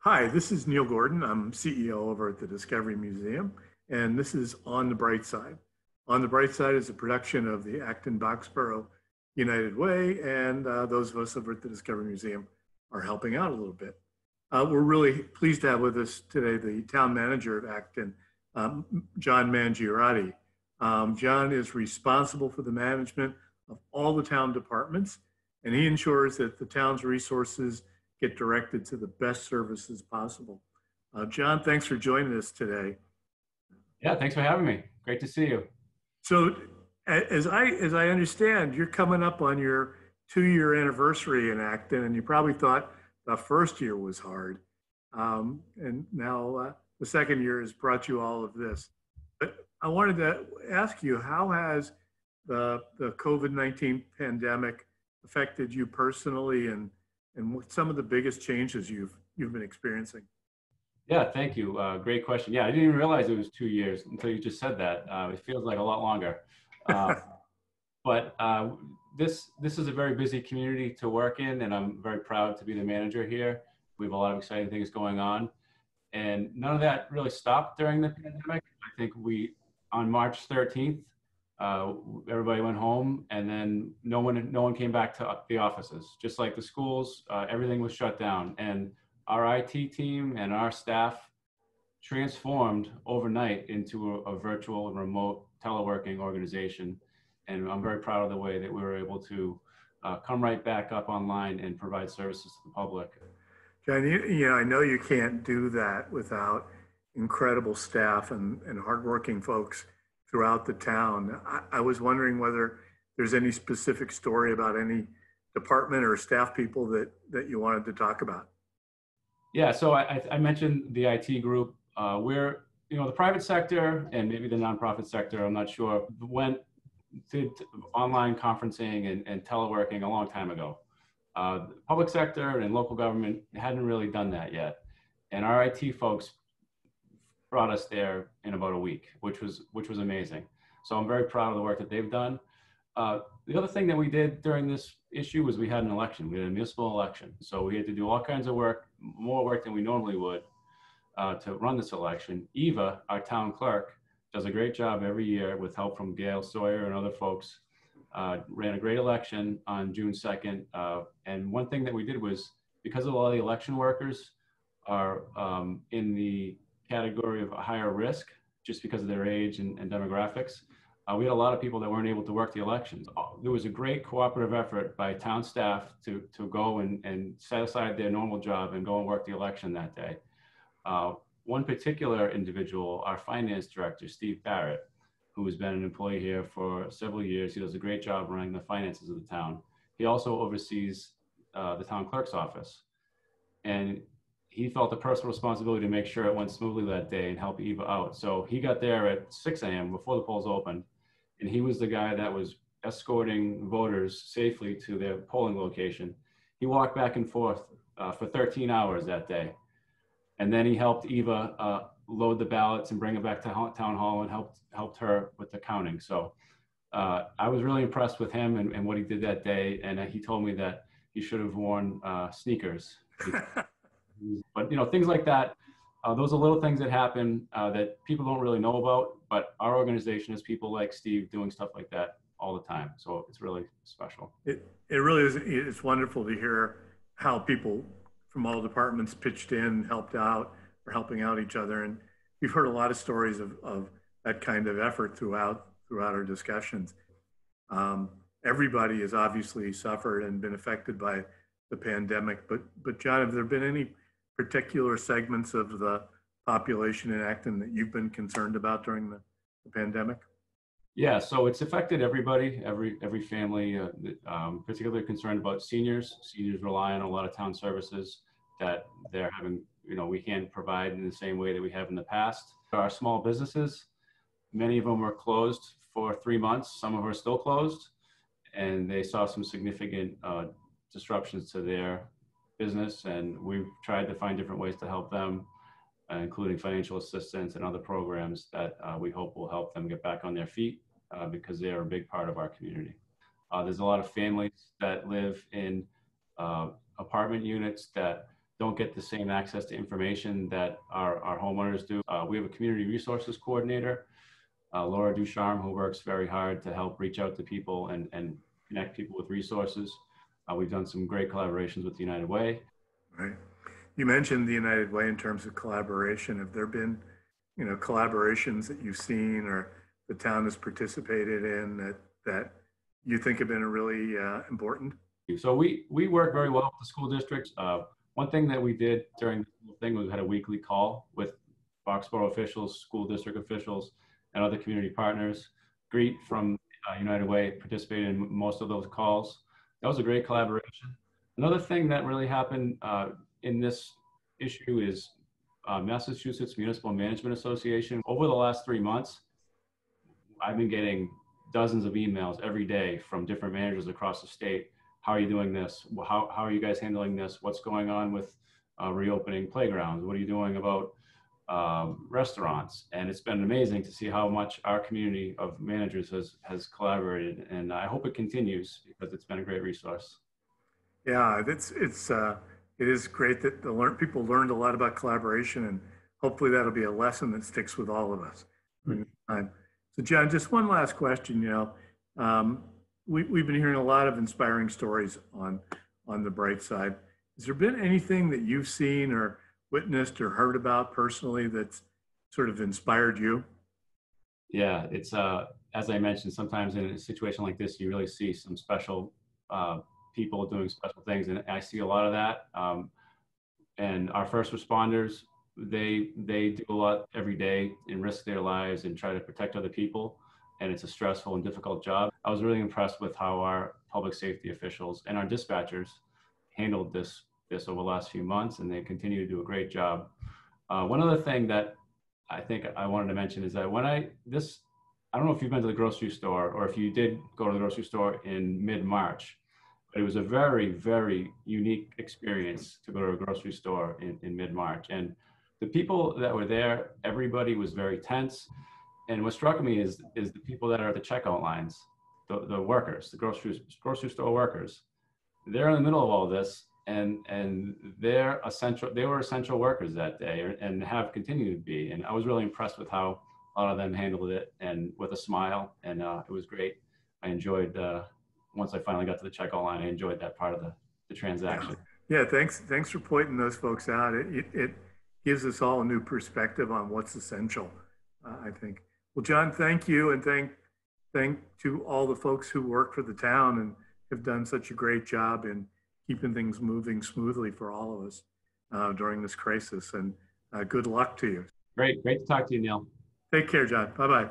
Hi, this is Neil Gordon. I'm CEO over at the Discovery Museum, and this is On the Bright Side. On the Bright Side is a production of the Acton Boxborough United Way, and those of us over at the Discovery Museum are helping out a little bit. We're really pleased to have with us today the town manager of Acton, John Mangiarotti. John is responsible for the management of all the town departments, and he ensures that the town's resources get directed to the best services possible. John, thanks for joining us today. Yeah, thanks for having me. Great to see you. So, as I understand, you're coming up on your 2-year anniversary in Acton, and you probably thought the first year was hard, and now the second year has brought you all of this. But I wanted to ask you, how has the COVID-19 pandemic affected you personally, and what some of the biggest changes you've been experiencing? Yeah, thank you. Great question. Yeah, I didn't even realize it was 2 years until you just said that. It feels like a lot longer. But this is a very busy community to work in, and I'm very proud to be the manager here. We have a lot of exciting things going on, and none of that really stopped during the pandemic. I think on March 13th, everybody went home, and then no one came back to the offices. Just like the schools, everything was shut down, and our IT team and our staff transformed overnight into a virtual and remote teleworking organization. And I'm very proud of the way that we were able to come right back up online and provide services to the public. John, I know you can't do that without incredible staff and hardworking folks throughout the town. I was wondering whether there's any specific story about any department or staff people that you wanted to talk about. Yeah, so I mentioned the IT group. We're, the private sector and maybe the nonprofit sector, I'm not sure, did online conferencing and teleworking a long time ago. The public sector and local government hadn't really done that yet. And our IT folks brought us there in about a week, which was amazing. So I'm very proud of the work that they've done. The other thing that we did during this issue was we had an election. We had a municipal election. So we had to do all kinds of work, more work than we normally would, to run this election. Eva, our town clerk, does a great job every year with help from Gail Sawyer and other folks. Ran a great election on June 2nd. And one thing that we did was, because of all the election workers are in the category of a higher risk, just because of their age and demographics, we had a lot of people that weren't able to work the elections. There was a great cooperative effort by town staff to go and set aside their normal job and go and work the election that day. One particular individual, our finance director, Steve Barrett, who has been an employee here for several years, he does a great job running the finances of the town. He also oversees the town clerk's office. And he felt the personal responsibility to make sure it went smoothly that day and help Eva out. So he got there at 6 a.m. before the polls opened, and he was the guy that was escorting voters safely to their polling location. He walked back and forth for 13 hours that day. And then he helped Eva load the ballots and bring it back to town hall and helped her with the counting. So I was really impressed with him and what he did that day. And he told me that he should have worn sneakers. But things like that, those are little things that happen that people don't really know about, but our organization has people like Steve doing stuff like that all the time. So it's really special. It really is. It's wonderful to hear how people from all departments pitched in, helped out, or helping out each other. And we've heard a lot of stories of that kind of effort throughout our discussions. Everybody has obviously suffered and been affected by the pandemic, but John, have there been any particular segments of the population in Acton that you've been concerned about during the pandemic? Yeah, so it's affected everybody, every family, particularly concerned about seniors. Seniors rely on a lot of town services that they're having, we can't provide in the same way that we have in the past. Our small businesses, many of them were closed for 3 months. Some of them are still closed, and they saw some significant disruptions to their business, and we've tried to find different ways to help them, including financial assistance and other programs that we hope will help them get back on their feet because they are a big part of our community. There's a lot of families that live in apartment units that don't get the same access to information that our homeowners do. We have a community resources coordinator, Laura Ducharme, who works very hard to help reach out to people and connect people with resources. We've done some great collaborations with the United Way. Right. You mentioned the United Way in terms of collaboration. Have there been, collaborations that you've seen or the town has participated in that you think have been really important? So we work very well with the school districts. One thing that we did during the thing was we had a weekly call with Foxborough officials, school district officials, and other community partners. Greet from United Way participated in most of those calls. That was a great collaboration. Another thing that really happened in this issue is Massachusetts Municipal Management Association. Over the last 3 months, I've been getting dozens of emails every day from different managers across the state. How are you doing this? How are you guys handling this? What's going on with reopening playgrounds? What are you doing about restaurants? And it's been amazing to see how much our community of managers has collaborated. And I hope it continues because it's been a great resource. Yeah, it is great that people learned a lot about collaboration, and hopefully that'll be a lesson that sticks with all of us. Mm-hmm. So, John, just one last question. We've been hearing a lot of inspiring stories on the bright side. Has there been anything that you've seen or witnessed or heard about personally that's sort of inspired you? Yeah, it's as I mentioned, sometimes in a situation like this, you really see some special people doing special things, and I see a lot of that. And our first responders, they do a lot every day and risk their lives and try to protect other people. And it's a stressful and difficult job. I was really impressed with how our public safety officials and our dispatchers handled this over the last few months, and they continue to do a great job. One other thing that I think I wanted to mention is that I don't know if you've been to the grocery store or if you did go to the grocery store in mid-March, but it was a very, very unique experience to go to a grocery store in mid-March. And the people that were there, everybody was very tense. And what struck me is the people that are at the checkout lines, the workers, the grocery store workers. They're in the middle of all this, and they were essential workers that day, and have continued to be. And I was really impressed with how a lot of them handled it, and with a smile, and it was great. I enjoyed once I finally got to the checkout line, I enjoyed that part of the transaction. Yeah, thanks for pointing those folks out. It gives us all a new perspective on what's essential, I think. Well, John, thank you, and thank to all the folks who work for the town and have done such a great job in keeping things moving smoothly for all of us during this crisis. And good luck to you. Great to talk to you, Neil. Take care, John. Bye-bye.